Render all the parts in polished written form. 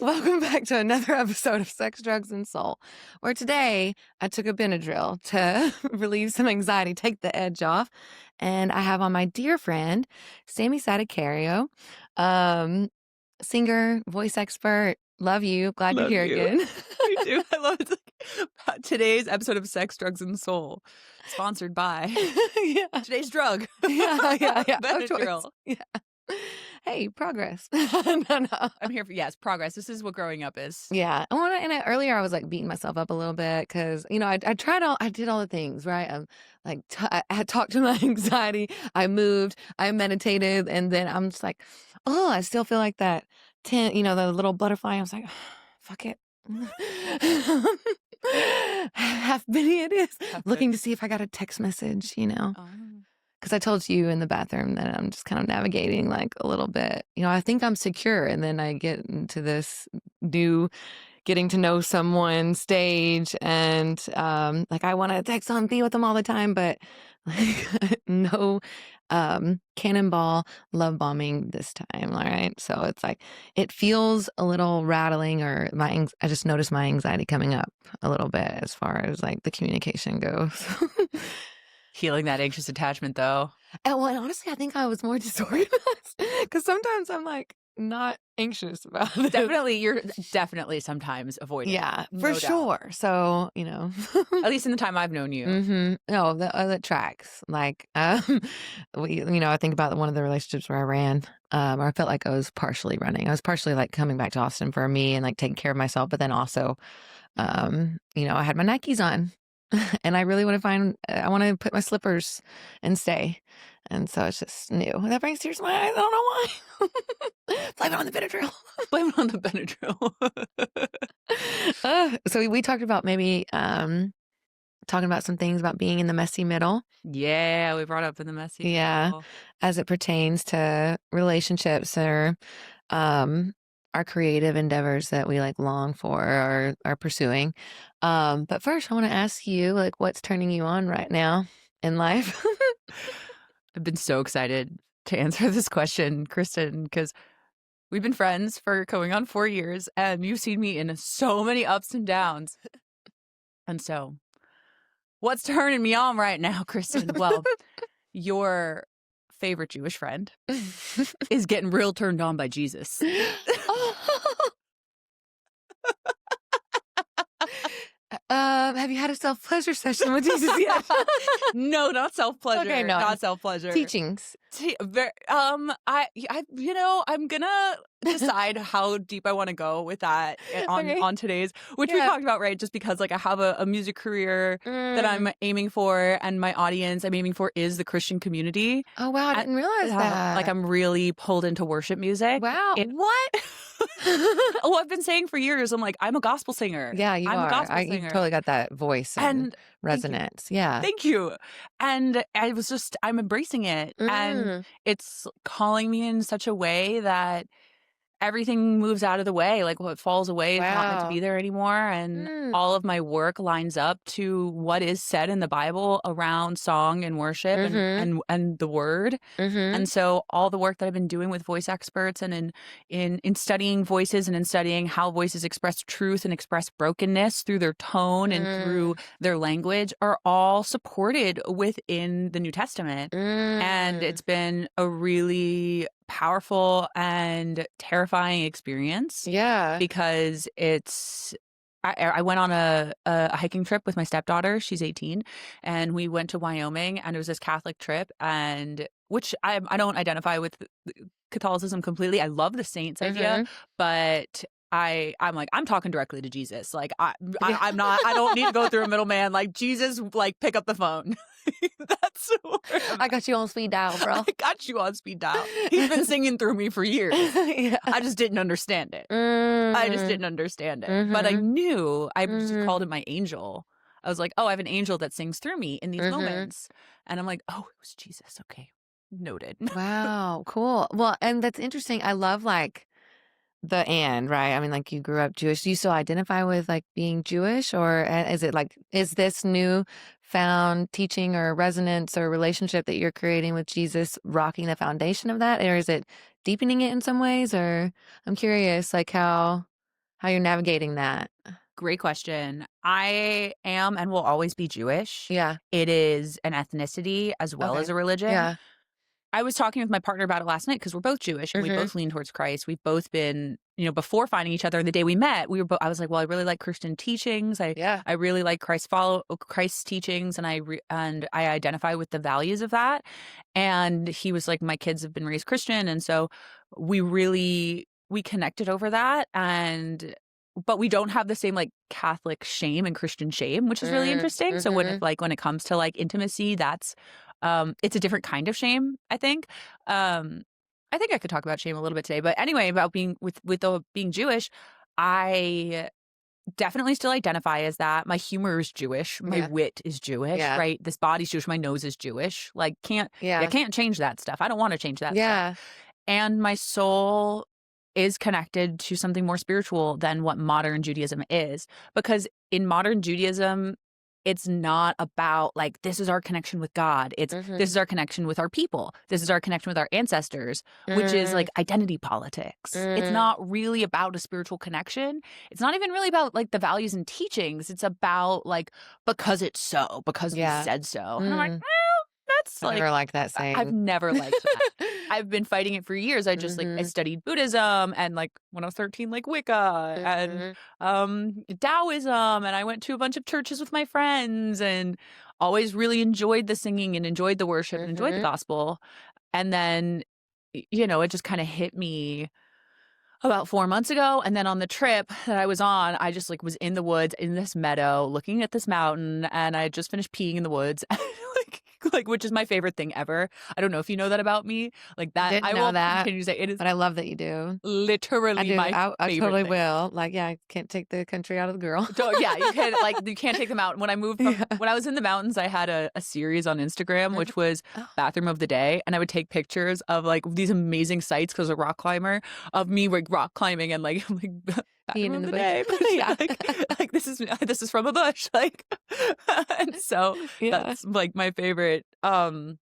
Welcome back to another episode of Sex, Drugs, and Soul, where today I took a Benadryl to relieve some anxiety, take the edge off, and I have on my dear friend, Sammy Saticio, singer, voice expert. Love you. Glad Love you're here you. again. Me too. I love it. Today's episode of Sex, Drugs, and Soul, sponsored by Yeah. today's drug. Yeah. Benadryl. Yeah. Hey, progress. No. I'm here for, yes, progress. This is what growing up is. Yeah. Earlier I was like beating myself up a little bit because, I did all the things, right? I had talked to my anxiety. I moved, I meditated, and then I'm just like, oh, I still feel like that the little butterfly. I was like, fuck it. Half Benny it is. Looking to see if I got a text message, because I told you in the bathroom that I'm just kind of navigating like a little bit. I think I'm secure, and then I get into this new getting to know someone stage, and I want to text on, be with them all the time, but like no cannonball love bombing this time. All right, so it's like it feels a little rattling, or I just noticed my anxiety coming up a little bit as far as like the communication goes. Healing that anxious attachment, though. And honestly, I think I was more disorganized because sometimes I'm like not anxious about it. You're definitely sometimes avoiding. Yeah, no for doubt. sure. So, At least in the time I've known you. Mm-hmm. No, that tracks. Like, I think about one of the relationships where I ran, or I felt like I was partially running. I was partially like coming back to Austin for me and like taking care of myself, but then also, I had my Nikes on. And I really want to put my slippers and stay. And so it's just new. That brings tears to my eyes. I don't know why. Blame it on the Benadryl. Blame it on the Benadryl. So we talked about maybe talking about some things about being in the messy middle. Yeah, we brought up in the messy middle. As it pertains to relationships or our creative endeavors that we like long for or are pursuing. But first I want to ask you, like, what's turning you on right now in life? I've been so excited to answer this question, Kristen, because we've been friends for going on 4 years, and you've seen me in so many ups and downs. And so what's turning me on right now, Kristen? Well, your favorite Jewish friend is getting real turned on by Jesus. Have you had a self-pleasure session with Jesus yet? No, not self-pleasure. Okay, no. Not self-pleasure. Teachings. I'm gonna decide how deep I want to go with that on today's, which we talked about, right? Just because like I have a music career that I'm aiming for, and my audience I'm aiming for is the Christian community. Oh wow, I didn't realize that. Like I'm really pulled into worship music. Wow. What? Oh, I've been saying for years, I'm like, I'm a gospel singer. Yeah, you I'm are. a gospel singer. You totally got that voice and resonance. Yeah. Thank you. And I'm embracing it. And it's calling me in such a way that everything moves out of the way. Like what falls away is not meant to be there anymore. And all of my work lines up to what is said in the Bible around song and worship and the word. And so all the work that I've been doing with voice experts and in studying voices and in studying how voices express truth and express brokenness through their tone and through their language are all supported within the New Testament. And it's been a really powerful and terrifying experience. Yeah. Because I went on a hiking trip with my stepdaughter. She's 18. And we went to Wyoming, and it was this Catholic trip, and which I don't identify with Catholicism completely. I love the saints idea, but I'm like, I'm talking directly to Jesus. Like I don't need to go through a middleman. Like Jesus, like pick up the phone. That's I got you on speed dial, bro. I got you on speed dial. He's been singing through me for years. I just didn't understand it. But I knew I just called it my angel. I was like, oh, I have an angel that sings through me in these moments. And I'm like, oh, it was Jesus. Okay. Noted. Wow. Cool. Well, and that's interesting. I love like right? I mean, like you grew up Jewish. Do you still identify with like being Jewish, or is this new found teaching or resonance or relationship that you're creating with Jesus rocking the foundation of that? Or is it deepening it in some ways? Or I'm curious, like how how you're navigating that. Great question. I am and will always be Jewish. Yeah. It is an ethnicity as well as a religion. Yeah. I was talking with my partner about it last night because we're both Jewish and we both lean towards Christ. We've both been, before finding each other, the day we met, we were I was like, well, I really like Christian teachings. I really like Christ's teachings, and I identify with the values of that. And he was like, my kids have been raised Christian, and so we connected over that. But we don't have the same like Catholic shame and Christian shame, which is really interesting. So when it comes to like intimacy, that's it's a different kind of shame, I think. I think I could talk about shame a little bit today, but anyway, about being being Jewish, I definitely still identify as that. My humor is Jewish. My wit is Jewish, right? This body's Jewish. My nose is Jewish. Like, I can't change that stuff. I don't want to change that stuff. And my soul is connected to something more spiritual than what modern Judaism is. Because in modern Judaism, it's not about like, this is our connection with God. It's this is our connection with our people. This is our connection with our ancestors, which is like identity politics. It's not really about a spiritual connection. It's not even really about like the values and teachings. It's about like, because it's so, because we said so. And I'm like, well, that's like, I never liked that saying. I've never liked that. I've been fighting it for years. I just like, I studied Buddhism and like when I was 13, like Wicca and Taoism. And I went to a bunch of churches with my friends and always really enjoyed the singing and enjoyed the worship and enjoyed the gospel. And then, it just kind of hit me about 4 months ago. And then on the trip that I was on, I just like was in the woods in this meadow looking at this mountain, and I just finished peeing in the woods. Like, which is my favorite thing ever. I don't know if you know that about me. Like that, I will continue to say it is. But I love that you do. Literally, my favorite I totally thing. will. Like, I can't take the country out of the girl. You can't take them out. When I moved, when I was in the mountains, I had a series on Instagram, which was Bathroom of the Day, and I would take pictures of like these amazing sites because I was a rock climber, of me like rock climbing and like Being in the bush. like this is from a bush, like, and so that's like my favorite. And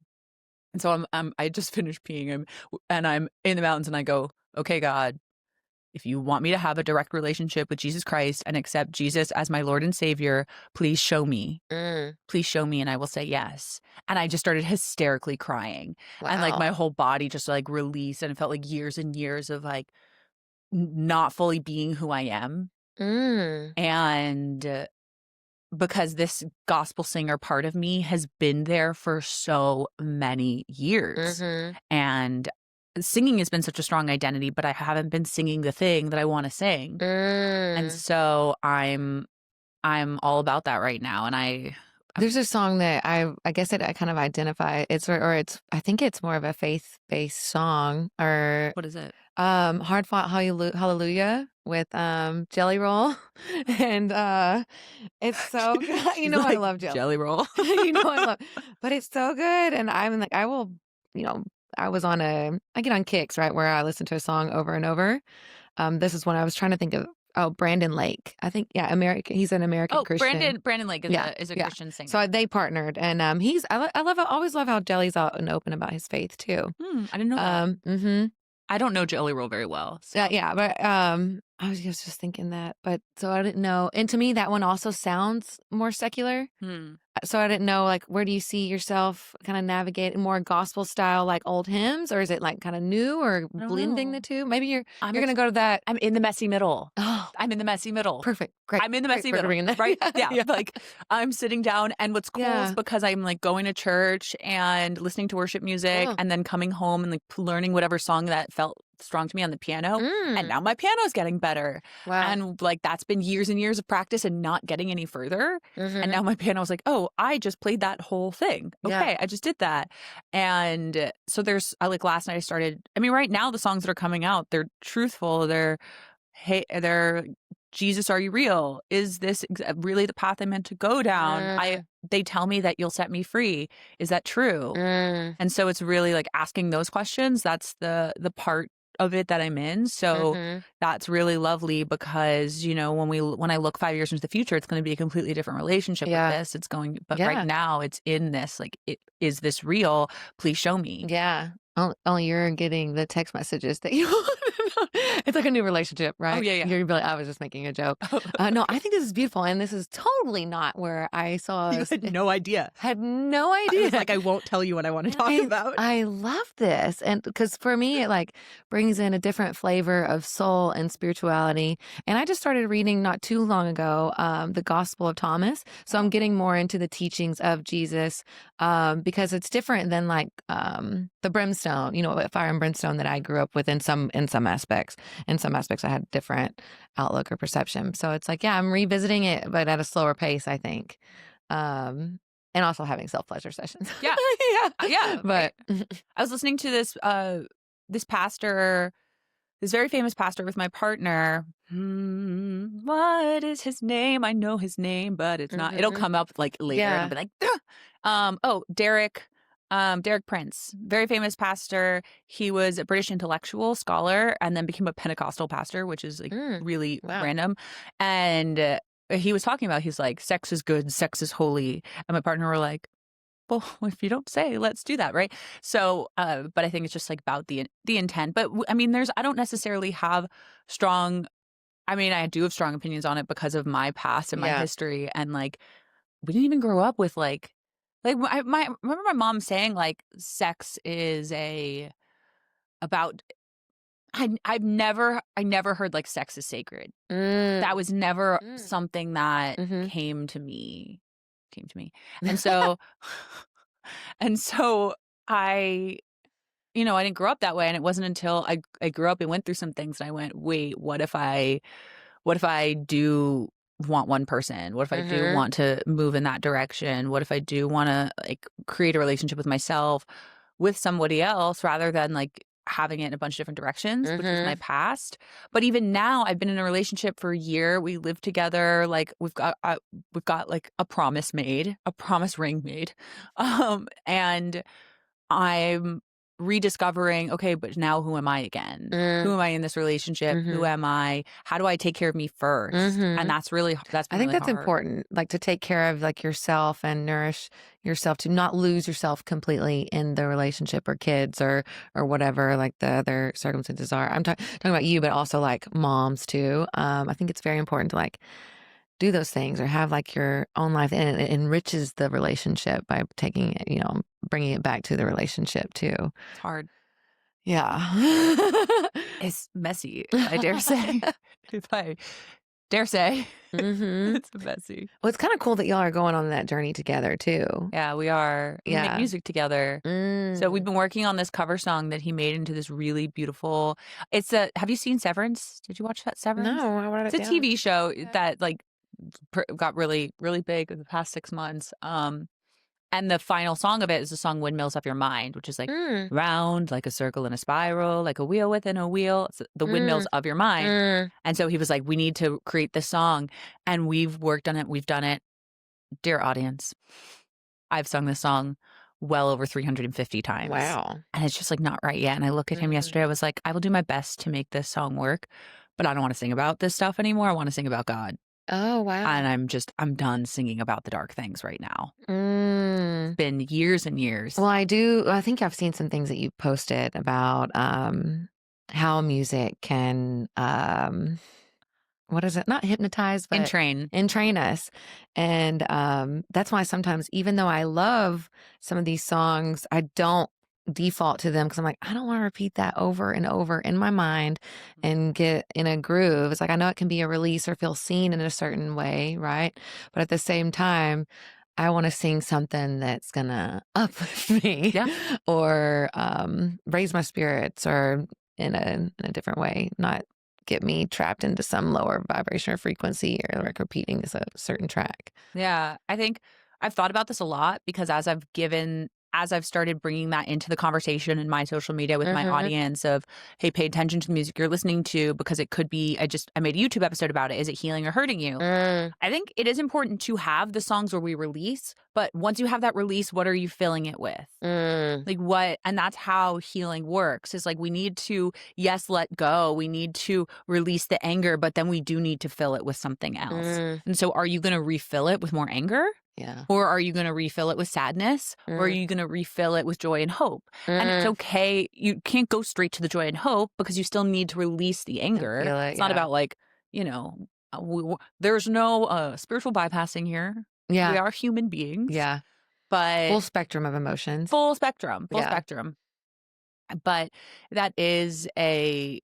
so I just finished peeing and I'm in the mountains and I go, okay, God, if you want me to have a direct relationship with Jesus Christ and accept Jesus as my Lord and Savior, please show me. Please show me, and I will say yes. And I just started hysterically crying, and like my whole body just like released, and it felt like years and years of like not fully being who I am. And because this gospel singer part of me has been there for so many years. And singing has been such a strong identity, but I haven't been singing the thing that I want to sing. And so I'm all about that right now. And there's a song that I guess I kind of identify. I think it's more of a faith-based song. Or what is it? Heartfelt Hallelujah with Jelly Roll. And it's so good. I love Jelly Roll. I love, but it's so good. And I'm like, I will, I get on kicks, right, where I listen to a song over and over. This is when I was trying to think of. Oh, Brandon Lake. I think, he's an American Christian. Brandon Lake is a Christian singer. So they partnered, and I always love how Jelly's out and open about his faith too. I didn't know that. I don't know Jelly Roll very well. So. But I was just thinking that, but so I didn't know. And to me, that one also sounds more secular. So I didn't know, like, where do you see yourself kind of navigating more gospel style, like old hymns, or is it like kind of new or blending the two? Maybe you're going to go to that. I'm in the messy middle. Oh, I'm in the messy middle. Perfect. Great. I'm in the messy middle. Right? Yeah. Like I'm sitting down, and what's cool is because I'm like going to church and listening to worship music and then coming home and like learning whatever song that felt strong to me on the piano. And now my piano's getting better. Wow. And like that's been years and years of practice and not getting any further. And now my piano's like, oh, I just played that whole thing. Okay, I just did that. And so there's like last night I started, right now the songs that are coming out, they're truthful. They're Jesus, are you real? Is this really the path I'm meant to go down? They tell me that you'll set me free. Is that true? And so it's really like asking those questions. That's the part of it that I'm in. So that's really lovely because, when I look 5 years into the future, it's going to be a completely different relationship with this. But right now it's in this, like, is this real? Please show me. Yeah. Only you're getting the text messages that you want. It's like a new relationship, right? Oh, yeah. You're gonna be like, I was just making a joke. No, I think this is beautiful. And this is totally not where I saw You us. had no idea. Had no idea. I was like, I won't tell you what I want to talk about. I love this. And because for me, it like brings in a different flavor of soul and spirituality. And I just started reading not too long ago, the Gospel of Thomas. So I'm getting more into the teachings of Jesus, because it's different than like, the brimstone, fire and brimstone that I grew up with in some aspects. In some aspects, I had different outlook or perception. So it's like, yeah, I'm revisiting it, but at a slower pace, I think. And also having self-pleasure sessions. Yeah. Yeah. But I was listening to this pastor, this very famous pastor with my partner. What is his name? I know his name, but it's not. It'll come up like later. Yeah. And I'll be like, Derek Prince, very famous pastor. He was a British intellectual scholar and then became a Pentecostal pastor, which is like really random. And he was talking about, he's like, sex is good, sex is holy. And my partner were like, well, if you don't say, let's do that, right? So, but I think it's just like about the intent. But I mean, I don't necessarily have I do have strong opinions on it because of my past and my history. And like, we didn't even grow up with like I remember my mom saying like sex is about. I never heard like sex is sacred. That was never something that came to me. And so I didn't grow up that way. And it wasn't until I grew up and went through some things and I went, wait, what if I do want one person? What if I do want to move in that direction? What if I do want to like create a relationship with myself, with somebody else, rather than like having it in a bunch of different directions, which was my past. But even now, I've been in a relationship for a year. We live together. Like we've got like a promise ring made, and I'm rediscovering, okay, but now who am I again? Who am I in this relationship? Who am I? How do I take care of me first? And I think really that's hard. important, like to take care of like yourself and nourish yourself, to not lose yourself completely in the relationship or kids or whatever like the other circumstances are. I'm talking about you, but also like moms too. I think it's very important to like do those things or have like your own life, and it enriches the relationship by taking it, bringing it back to the relationship too. It's hard. Yeah. It's messy, I dare say. If I dare say. It's messy. Well, it's kind of cool that y'all are going on that journey together too. Yeah, we are. We make music together. So we've been working on this cover song that he made into this really beautiful. Have you seen Severance? Did you watch that Severance? No, I wrote it It's a TV show that like got really, really big in the past 6 months. And the final song of it is the song Windmills of Your Mind, which is like round, like a circle in a spiral, like a wheel within a wheel. It's the windmills of your mind. And so he was like, we need to create this song. And we've worked on it. We've done it. Dear audience, I've sung this song well over 350 times. Wow. And it's just like not right yet. And I looked at him yesterday. I was like, I will do my best to make this song work, but I don't want to sing about this stuff anymore. I want to sing about God. Oh, wow. And I'm done singing about the dark things right now. It's been years and years. Well, I think I've seen some things that you posted about how music can, what is it? Not hypnotize, but entrain us. And that's why sometimes, even though I love some of these songs, I don't default to them because I'm like, I don't want to repeat that over and over in my mind and get in a groove. It's like, I know it can be a release or feel seen in a certain way, right? But at the same time, I want to sing something that's gonna uplift me, or raise my spirits, or in a different way, not get me trapped into some lower vibration or frequency, or like repeating a certain track. Yeah, I think I've thought about this a lot because as I've started bringing that into the conversation in my social media with my audience of, hey, pay attention to the music you're listening to, because it could be, I made a YouTube episode about it. Is it healing or hurting you? I think it is important to have the songs where we release, but once you have that release, what are you filling it with? Like what? And that's how healing works. Is like, we need to, yes, let go. We need to release the anger, but then we do need to fill it with something else. And so are you going to refill it with more anger? Yeah. Or are you going to refill it with sadness? Or are you going to refill it with joy and hope? And it's okay. You can't go straight to the joy and hope because you still need to release the anger. It's not about like, you know, there's no spiritual bypassing here. Yeah. We are human beings. Yeah. But full spectrum of emotions. Full spectrum. But that is I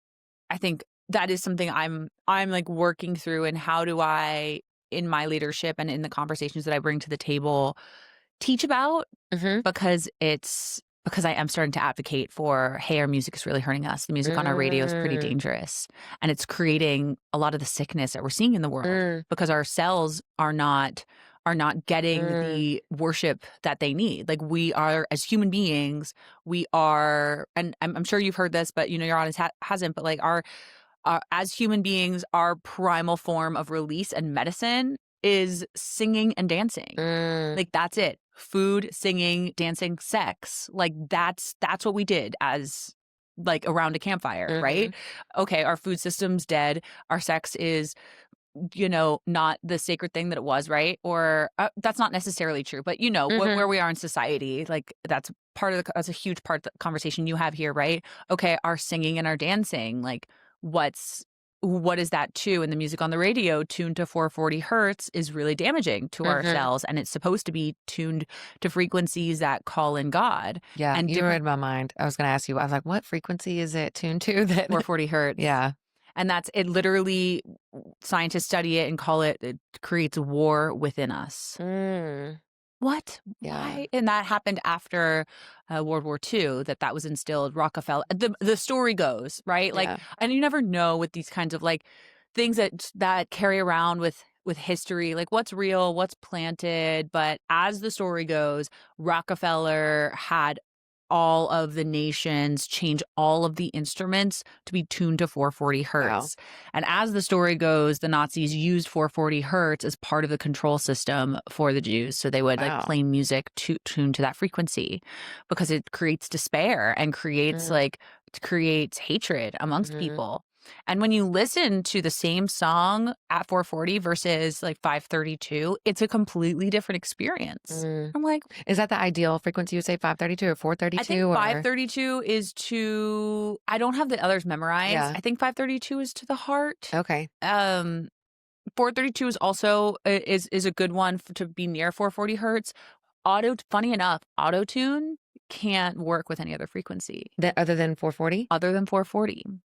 think that is something I'm like working through, and how do I, in my leadership and in the conversations that I bring to the table, teach about, because I am starting to advocate for, hey, our music is really hurting us. The music on our radio is pretty dangerous, and it's creating a lot of the sickness that we're seeing in the world because our cells are not getting the worship that they need. Like, we are, as human beings, we are, and I'm sure you've heard this, but you know, your audience hasn't, but like as human beings, our primal form of release and medicine is singing and dancing. Like, that's it. Food, singing, dancing, sex. Like, that's what we did as, like, around a campfire, right? Okay, our food system's dead. Our sex is, you know, not the sacred thing that it was, right? Or that's not necessarily true, but you know, where we are in society, like, that's a huge part of the conversation you have here, right? Okay, our singing and our dancing, like, what is that too? And the music on the radio tuned to 440 hertz is really damaging to our cells, and it's supposed to be tuned to frequencies that call in God. Yeah, and you read my mind. I was going to ask you, I was like, what frequency is it tuned to? That 440 hertz. Yeah. And that's it. Literally, scientists study it and call it creates war within us. What? Yeah. Why? And that happened after World War II, that was instilled. Rockefeller, the story goes, right? Like, and you never know with these kinds of like things that carry around with history, like what's real, what's planted. But as the story goes, Rockefeller had all of the nations change all of the instruments to be tuned to 440 hertz. Wow. And as the story goes, the Nazis used 440 hertz as part of the control system for the Jews. So they would like play music tuned to that frequency because it creates despair and creates creates hatred amongst people. And when you listen to the same song at 440 versus like 532, it's a completely different experience. I'm like, is that the ideal frequency? You say 532 or 432? I think 532 is to, I don't have the others memorized. I think 532 is to the heart. Okay. 432 is also is a good one to be near 440 hertz. Funny enough, auto tune can't work with any other frequency other than 440.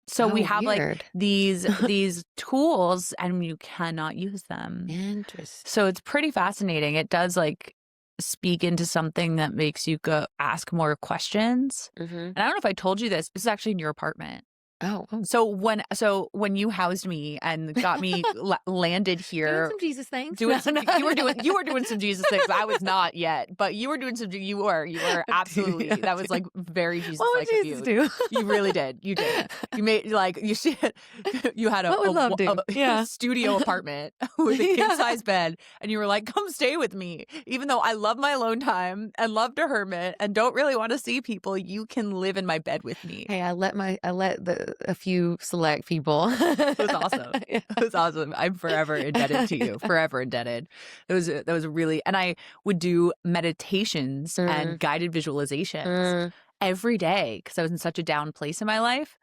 So we have like these tools, and you cannot use them. Interesting. So it's pretty fascinating. It does like speak into something that makes you go ask more questions. And I don't know if I told you this is actually in your apartment. Oh. So when you housed me and got me landed here, doing some Jesus things. you were doing some Jesus things. I was not yet, but you were doing some. You were absolutely. That was like very Jesus like of you. Do? You really did. You did. You made like you had a studio apartment with a king size bed, and you were like, "Come stay with me." Even though I love my alone time and love to hermit and don't really want to see people, you can live in my bed with me. Hey, I let a few select people. It was awesome. It was awesome. I'm forever indebted to you. Forever indebted. That was really, and I would do meditations and guided visualizations every day because I was in such a down place in my life.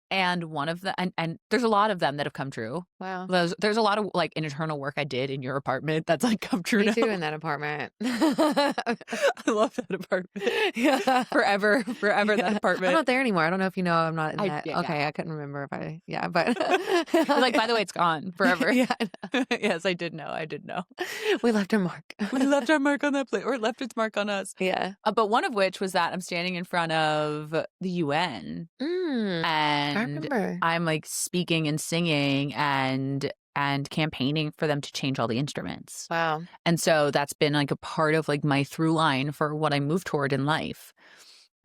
And one of the and there's a lot of them that have come true. Wow. There's a lot of like internal work I did in your apartment that's like come true. Me too, in that apartment. I love that apartment. Yeah. Forever that apartment. I'm not there anymore. I don't know if you know I'm not in that. Yeah, okay, I couldn't remember if but like, by the way, it's gone forever. Yeah. Yes, I did know. We left our mark. We left our mark on that place, or it left its mark on us. Yeah. But one of which was that I'm standing in front of the UN. And I remember. I'm like speaking and singing and campaigning for them to change all the instruments. Wow. And so that's been like a part of like my through line for what I move toward in life.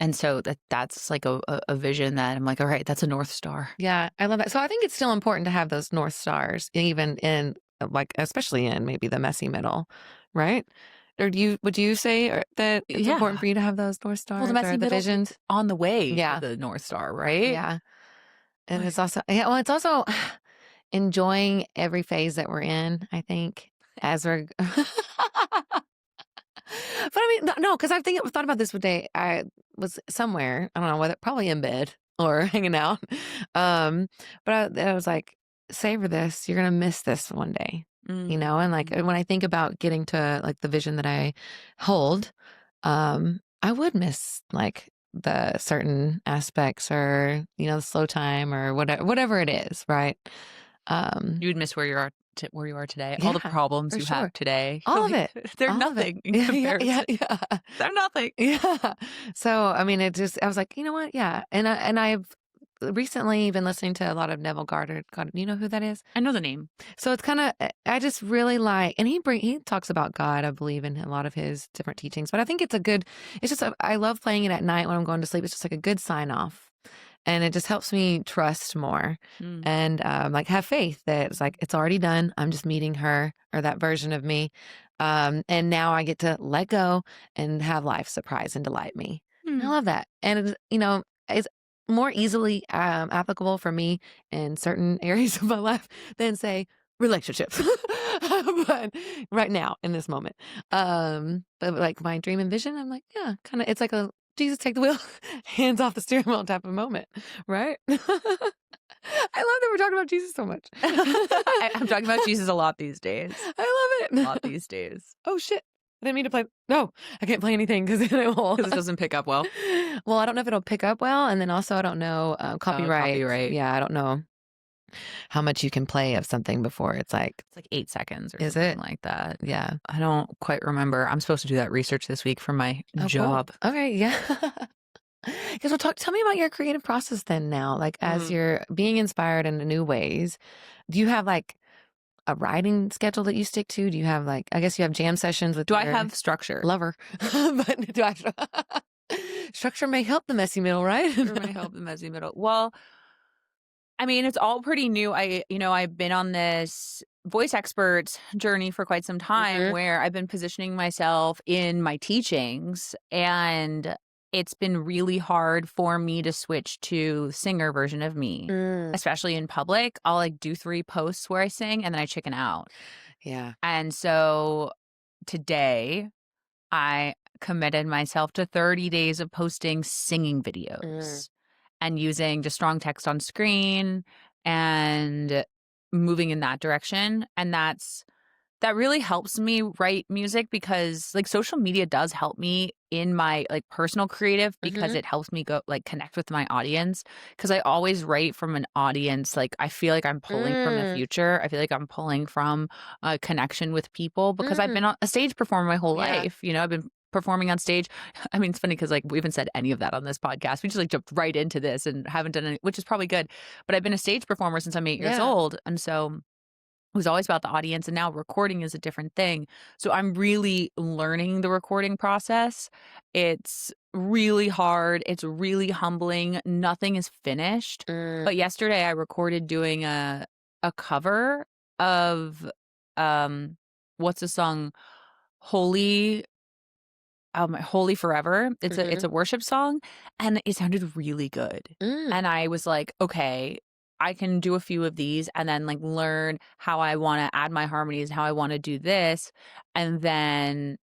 And so that's like a vision that I'm like, all right, that's a North Star. Yeah, I love that. So I think it's still important to have those North Stars, even in like, especially in maybe the messy middle, right? Or would you say that it's important for you to have those North Stars? Well, the messy middle visions on the way to the North Star, right? Yeah. And it's also enjoying every phase that we're in, I think, as we're But I mean, no, because thought about this one day. I was somewhere, I don't know whether, probably in bed or hanging out. But I was like, savor this. You're gonna miss this one day, And like when I think about getting to like the vision that I hold, I would miss like the certain aspects or the slow time or whatever it is, right? You would miss where you are today. Yeah, all the problems you have today. all of it. They're All of nothing it. in comparison. Yeah. They're nothing. Yeah. So, I mean, I was like, you know what? Yeah. And I've recently been listening to a lot of Neville Goddard. You know who that is? I know the name. So it's kind of, I just really like, and he talks about God, I believe, in a lot of his different teachings, but I think it's just, I love playing it at night when I'm going to sleep. It's just like a good sign off. And it just helps me trust more and like have faith that it's like, it's already done. I'm just meeting her or that version of me. And now I get to let go and have life surprise and delight me. And I love that. And, it's more easily applicable for me in certain areas of my life than, say, relationships. But right now, in this moment. But like my dream and vision, I'm like, yeah, kind of, it's like a Jesus, take the wheel, hands off the steering wheel type of moment, right? I love that we're talking about Jesus so much. I'm talking about Jesus a lot these days. I love it. A lot these days. Oh, shit. I didn't mean to play. No, I can't play anything because it doesn't pick up well. Well, I don't know if it'll pick up well. And then also, I don't know, copyright. Yeah, I don't know how much you can play of something before it's like 8 seconds or is something it like that. Yeah, I don't quite remember. I'm supposed to do that research this week for my job. Cool. Okay, yeah. Because tell me about your creative process then now, like as you're being inspired in new ways. Do you have like a writing schedule that you stick to? Do you have like, I guess you have jam sessions with I have structure? Lover. But do I structure may help the messy middle, right? It may help the messy middle. Well, I mean, it's all pretty new. I've been on this voice expert journey for quite some time where I've been positioning myself in my teachings, and it's been really hard for me to switch to singer version of me, especially in public. I'll like do 3 posts where I sing and then I chicken out. Yeah. And so today I committed myself to 30 days of posting singing videos. And using just strong text on screen and moving in that direction. And that really helps me write music because like social media does help me in my like personal creative because it helps me go like connect with my audience. Because I always write from an audience. Like I feel like I'm pulling from the future. I feel like I'm pulling from a connection with people because I've been a stage performer my whole life. I've been performing on stage. I mean, it's funny because like we haven't said any of that on this podcast. We just like jumped right into this and haven't done any, which is probably good. But I've been a stage performer since I'm 8 years old. And so it was always about the audience, and now recording is a different thing. So I'm really learning the recording process. It's really hard. It's really humbling. Nothing is finished. But yesterday I recorded doing a cover of what's the song? Holy Forever. It's a worship song, and it sounded really good. And I was like, okay, I can do a few of these and then like learn how I want to add my harmonies, how I want to do this, and then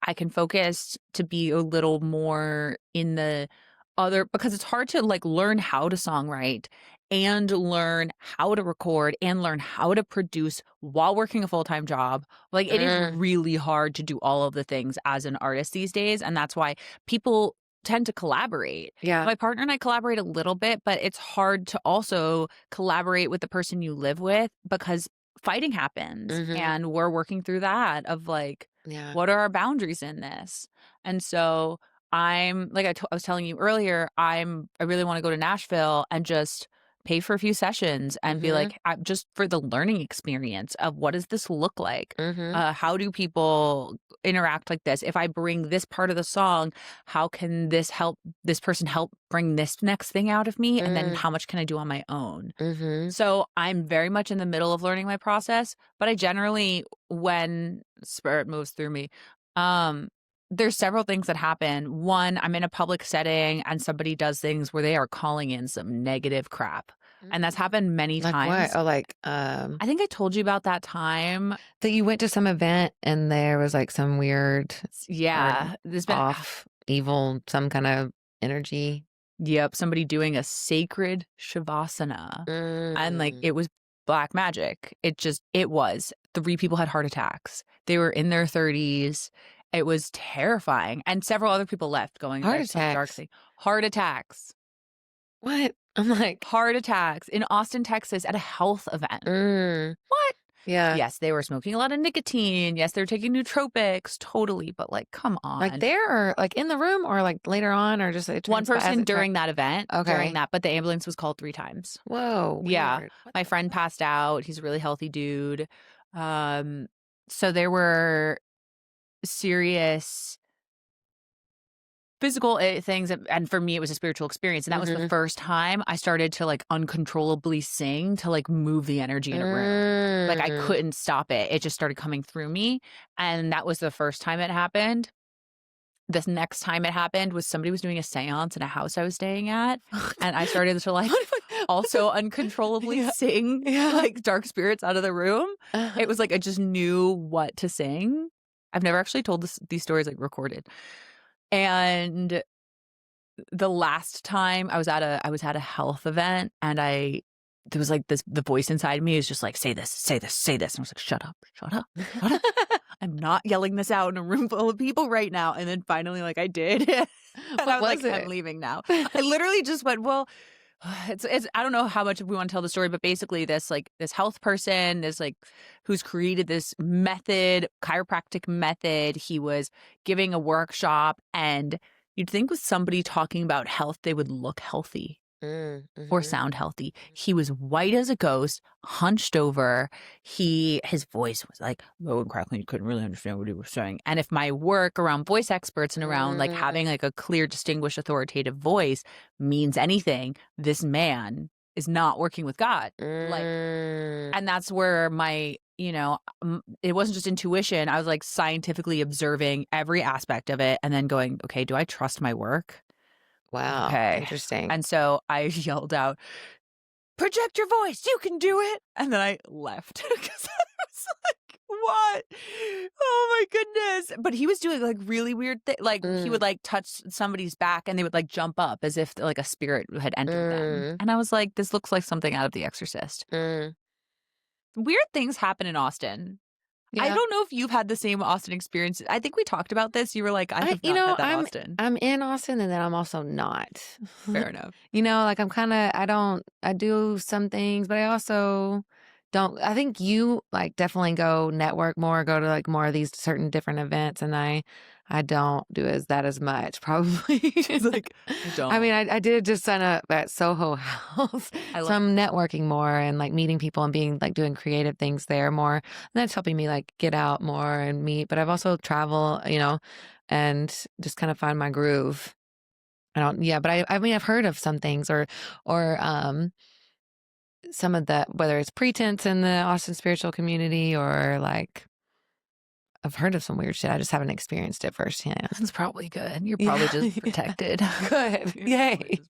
I can focus to be a little more in the other, because it's hard to like learn how to songwrite and learn how to record and learn how to produce while working a full-time job. Like it is really hard to do all of the things as an artist these days. And that's why people tend to collaborate. Yeah. My partner and I collaborate a little bit, but it's hard to also collaborate with the person you live with because fighting happens and we're working through that of like, what are our boundaries in this? And so I'm like, I was telling you earlier, I really want to go to Nashville and just pay for a few sessions and be like, just for the learning experience of what does this look like? How do people interact like this? If I bring this part of the song, how can this person help bring this next thing out of me? And then how much can I do on my own? So I'm very much in the middle of learning my process, but I generally, when spirit moves through me, there's several things that happen. One, I'm in a public setting and somebody does things where they are calling in some negative crap. And that's happened many Like times. what? Oh, like I think I told you about that time that you went to some event and there was like some weird, there's been off, evil, some kind of energy. Yep, somebody doing a sacred shavasana. And like it was black magic. It was. 3 people had heart attacks. They were in their 30s. It was terrifying. And several other people left going, Heart "There's some dark attacks. thing." Heart attacks. What? I'm like, Heart attacks in Austin, Texas at a health event. What? yeah. Yes, they were smoking a lot of nicotine. Yes, they were taking nootropics. Totally. But like, come on. Like there or like in the room or like later on or just one person during that event. Okay. During that, but the ambulance was called 3 times. Whoa. Yeah. Weird. My friend passed out. He's a really healthy dude. So there were serious physical things, and for me it was a spiritual experience, and that was the first time I started to like uncontrollably sing to like move the energy in a room. Like I couldn't stop it. It just started coming through me, and that was the first time it happened. The next time it happened was somebody was doing a seance in a house I was staying at, and I started to like also uncontrollably sing like dark spirits out of the room. It was like I just knew what to sing. I've never actually told these stories like recorded. And the last time I was at a health event, and there was like the voice inside me is just like, say this, say this, say this. And I was like, shut up, shut up, shut up. I'm not yelling this out in a room full of people right now. And then finally, like I did. And I was like, I'm leaving now. I literally just went, well, it's I don't know how much we want to tell the story, but basically this health person, this like who's created this method, chiropractic method, he was giving a workshop, and you'd think with somebody talking about health, they would look healthy or sound healthy. He was white as a ghost, hunched over. His voice was like low and crackling. You couldn't really understand what he was saying. And if my work around voice experts and around like having like a clear, distinguished, authoritative voice means anything, this man is not working with God. Like, and that's where my, it wasn't just intuition. I was like scientifically observing every aspect of it and then going, okay, do I trust my work? Wow. Okay. Interesting. And so I yelled out, project your voice, you can do it. And then I left because I was like, what? Oh my goodness. But he was doing like really weird things. Like he would like touch somebody's back and they would like jump up as if like a spirit had entered them. And I was like, this looks like something out of The Exorcist. Weird things happen in Austin. Yeah. I don't know if you've had the same Austin experience. I think we talked about this. You were like, I have not had that Austin. I'm in Austin and then I'm also not. Fair enough. Like I'm kind of, I do some things, but I also don't. I think you like definitely go network more, go to like more of these certain different events, and I don't do that as much, probably. She's like, I don't. I mean, I did just sign up at Soho House. So I'm networking more and like meeting people and being like doing creative things there more. And that's helping me like get out more and meet. But I've also traveled, and just kind of find my groove. But I mean, I've heard of some things or some of the, whether it's pretense in the Austin spiritual community or like, I've heard of some weird shit. I just haven't experienced it firsthand. That's probably good. You're probably just protected. Good. Yay.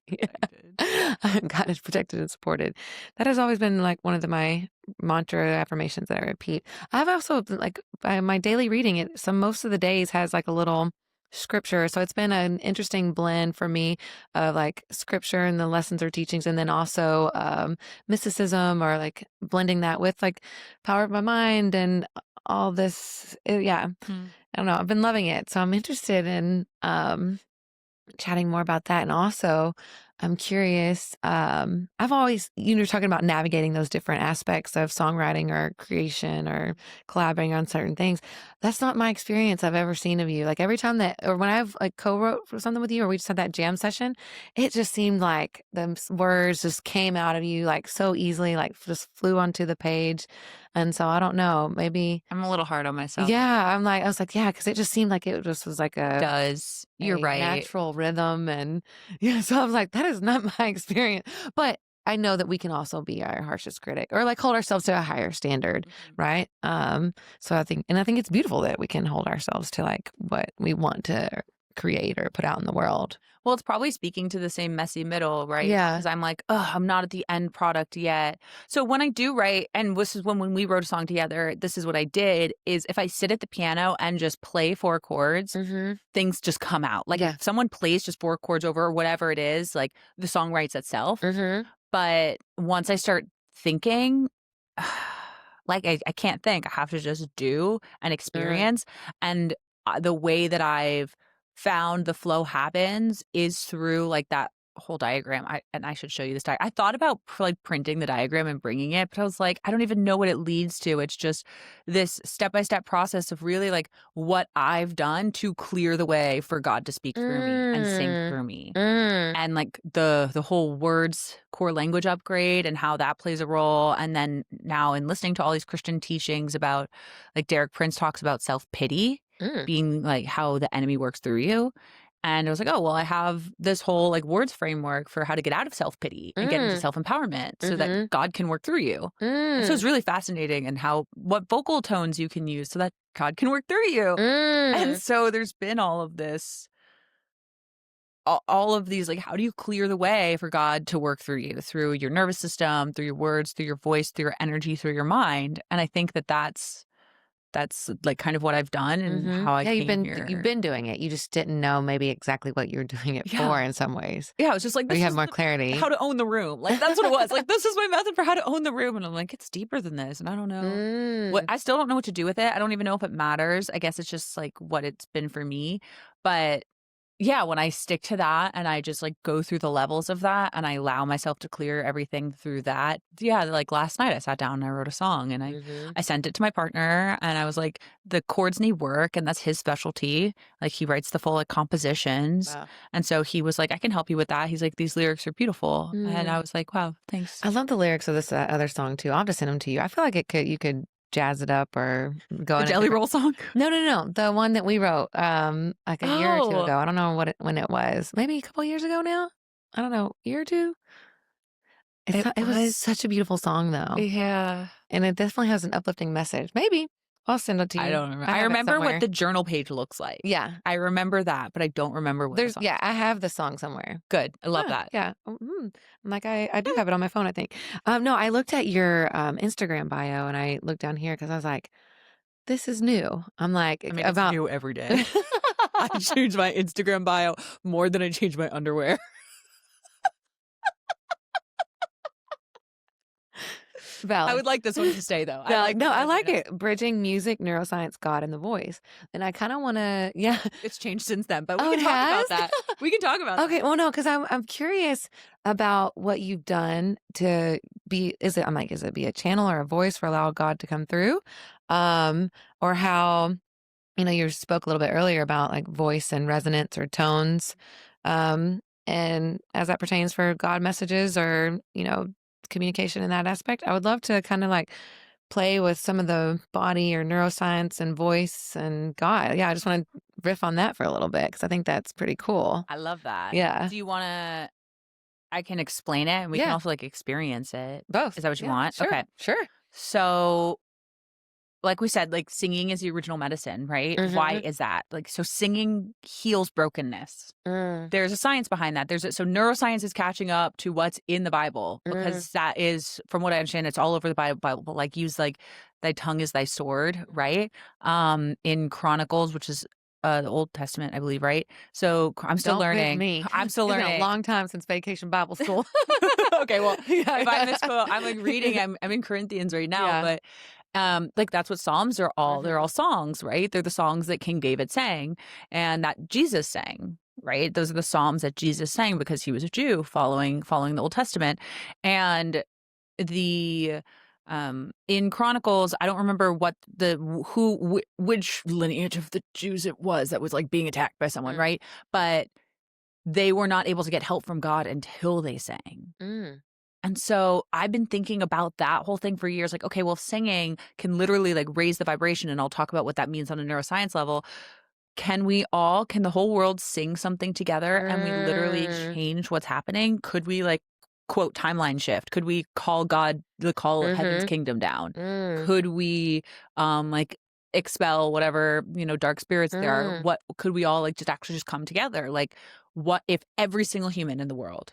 God is protected and supported. That has always been like one of my mantra affirmations that I repeat. I've also like by my daily reading, most of the days has like a little scripture. So it's been an interesting blend for me of like scripture and the lessons or teachings, and then also mysticism or like blending that with like power of my mind and all this. I don't know. I've been loving it. So I'm interested in chatting more about that. And also I'm curious. I've always, you're talking about navigating those different aspects of songwriting or creation or collaborating on certain things. That's not my experience I've ever seen of you. Like every time or when I've like co-wrote something with you or we just had that jam session, it just seemed like the words just came out of you like so easily, like just flew onto the page. And so I don't know, maybe I'm a little hard on myself. Yeah. I was like, yeah, because it just seemed like it just was like You're right. Natural rhythm. And so I was like, that is not my experience. But I know that we can also be our harshest critic or like hold ourselves to a higher standard. Right. So I think it's beautiful that we can hold ourselves to like what we want to create or put out in the world. Well, it's probably speaking to the same messy middle, right? Yeah. Because I'm like, oh, I'm not at the end product yet. So when I do write, and this is when we wrote a song together, this is what I did, is if I sit at the piano and just play 4 chords, things just come out. Like if someone plays just 4 chords over or whatever it is, like the song writes itself. But once I start thinking, like I can't think. I have to just do and experience. And the way that I've found the flow happens is through like that whole diagram. I should show you this diagram. I thought about like printing the diagram and bringing it, but I was like, I don't even know what it leads to. It's just this step-by-step process of really like what I've done to clear the way for God to speak through me and sing through me. And like the whole words core language upgrade and how that plays a role. And then now in listening to all these Christian teachings about, like Derek Prince talks about self-pity being like how the enemy works through you. And I was like, oh, well, I have this whole like words framework for how to get out of self-pity and get into self-empowerment so that God can work through you. And so it's really fascinating and what vocal tones you can use so that God can work through you. And so there's been all of this, all of these, like, how do you clear the way for God to work through you, through your nervous system, through your words, through your voice, through your energy, through your mind. And I think that's like kind of what I've done and how I came here. You've been doing it. You just didn't know maybe exactly what you were doing it for in some ways. Yeah, it was just like, you have more clarity. How to own the room. Like, that's what it was. Like, this is my method for how to own the room. And I'm like, it's deeper than this. And I don't know. I still don't know what to do with it. I don't even know if it matters. I guess it's just like what it's been for me. But yeah, when I stick to that and I just like go through the levels of that and I allow myself to clear everything through that. Yeah, like last night I sat down and I wrote a song and I sent it to my partner and I was like, the chords need work and that's his specialty. Like he writes the full like compositions. Wow. And so he was like, I can help you with that. He's like, these lyrics are beautiful. And I was like, wow, thanks. I love the lyrics of this other song too. I'll have to send them to you. I feel like you could jazz it up or go in a Jelly Roll song? No. The one that we wrote like a year or two ago. I don't know when it was. Maybe a couple years ago now. I don't know, year or two. It was such a beautiful song though. Yeah. And it definitely has an uplifting message. Maybe I'll send it to you. I don't remember. I remember what the journal page looks like. Yeah. I remember that, but I don't remember what the song. Yeah, I have the song somewhere. Good. I love that. Yeah. I'm like, I do have it on my phone, I think. No, I looked at your Instagram bio and I looked down here because I was like, this is new. I'm like, I mean, it's new every day. I change my Instagram bio more than I change my underwear. Valid. I would like this one to stay though. I like it. Bridging music, neuroscience, God, and the voice. And I kind of want to, It's changed since then, but we can talk about that. We can talk about that. Okay, well, no, because I'm curious about what you've done to be, is it be a channel or a voice for allow God to come through? Or how, you spoke a little bit earlier about like voice and resonance or tones. And as that pertains for God messages or, communication in that aspect, I would love to kind of like play with some of the body or neuroscience and voice and God. Yeah, I just want to riff on that for a little bit because I think that's pretty cool. I love that. Yeah. Do you want to? I can explain it and we can also like experience it. Both. Is that what you want? Sure. Okay. Sure. So, like we said, like singing is the original medicine, right? Why is that? Like, so singing heals brokenness. There's a science behind that. So neuroscience is catching up to what's in the Bible because that is, from what I understand, it's all over the Bible. Like use like thy tongue is thy sword, right? In Chronicles, which is the Old Testament, I believe, right? So I'm still learning. I'm still learning. It's been a long time since Vacation Bible School. Okay, well, if I misquote, I'm like reading. I'm in Corinthians right now, but. Like that's what Psalms are all. They're all songs, right? They're the songs that King David sang and that Jesus sang, right? Those are the Psalms that Jesus sang because he was a Jew following the Old Testament. And the in Chronicles, I don't remember which lineage of the Jews it was that was like being attacked by someone, right? But they were not able to get help from God until they sang. And so I've been thinking about that whole thing for years. Like, okay, well, singing can literally like raise the vibration. And I'll talk about what that means on a neuroscience level. Can the whole world sing something together and we literally change what's happening? Could we like, quote, timeline shift? Could we call God the call of heaven's kingdom down? Could we like expel whatever, dark spirits there are. What could we all like just actually just come together? Like, what if every single human in the world?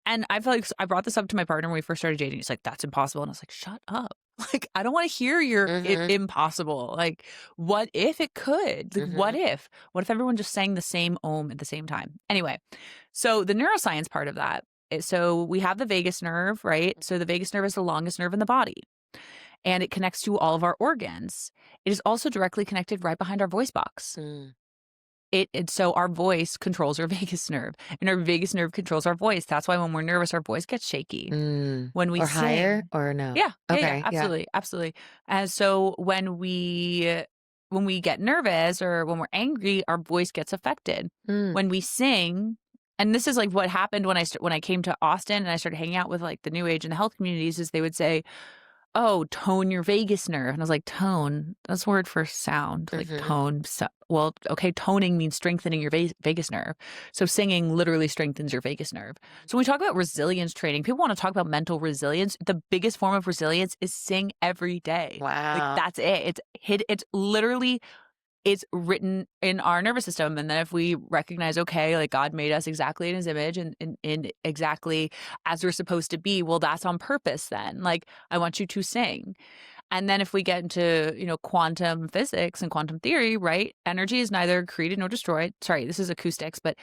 And I feel like I brought this up to my partner when we first started dating. He's like, that's impossible. And I was like, shut up. Like, I don't want to hear your impossible. Like, what if it could? Like, what if? What if everyone just sang the same Om at the same time? Anyway, so the neuroscience part of that. So we have the vagus nerve, right? So the vagus nerve is the longest nerve in the body, and it connects to all of our organs. It is also directly connected right behind our voice box. So our voice controls our vagus nerve, and our vagus nerve controls our voice. That's why when we're nervous, our voice gets shaky. When we or sing, higher or no? Yeah. Okay. Absolutely. Absolutely. And so when we get nervous or when we're angry, our voice gets affected. When we sing, and this is like what happened when I came to Austin and I started hanging out with like the New Age and the health communities, is they would say, oh, tone your vagus nerve. And I was like, tone? That's a word for sound, like tone. So, well, okay, toning means strengthening your vagus nerve. So singing literally strengthens your vagus nerve. So when we talk about resilience training, people want to talk about mental resilience. The biggest form of resilience is sing every day. Wow. Like, that's it. It's literally, it's written in our nervous system. And then if we recognize, okay, like God made us exactly in his image and exactly as we're supposed to be, well, that's on purpose then. Like, I want you to sing. And then if we get into, quantum physics and quantum theory, right? Energy is neither created nor destroyed. Sorry, this is acoustics, but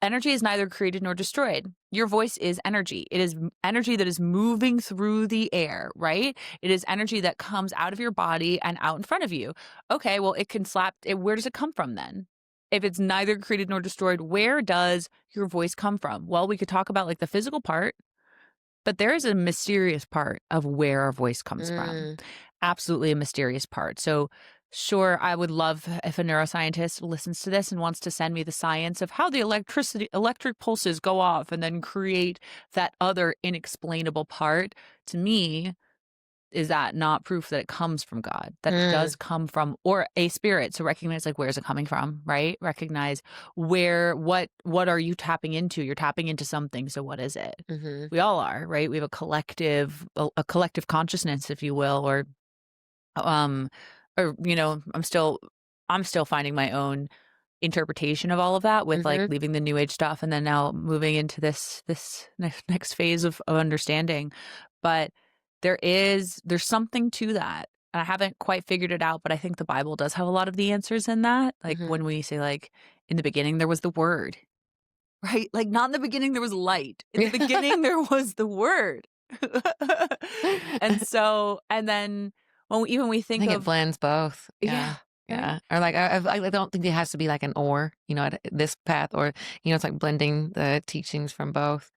energy is neither created nor destroyed. Your voice is energy. It is energy that is moving through the air, right? It is energy that comes out of your body and out in front of you. Okay, well, it can slap. Where does it come from then? If it's neither created nor destroyed, where does your voice come from? Well, we could talk about like the physical part, but there is a mysterious part of where our voice comes from. Absolutely a mysterious part. So sure, I would love if a neuroscientist listens to this and wants to send me the science of how the electric pulses go off and then create that other inexplainable part. To me, is that not proof that it comes from God? That it does come from, or a spirit. So recognize, like, where's it coming from, right? Recognize what are you tapping into? You're tapping into something. So what is it? We all are, right? We have a collective consciousness, if you will, or I'm still finding my own interpretation of all of that with like leaving the New Age stuff and then now moving into this next phase of understanding. But there's something to that. And I haven't quite figured it out, but I think the Bible does have a lot of the answers in that. Like when we say, like, in the beginning there was the Word, right? Like, not in the beginning there was light. In the beginning there was the Word. And then when we think I think of it blends both. Yeah. Or like, I don't think it has to be like an or, at this path, or, it's like blending the teachings from both.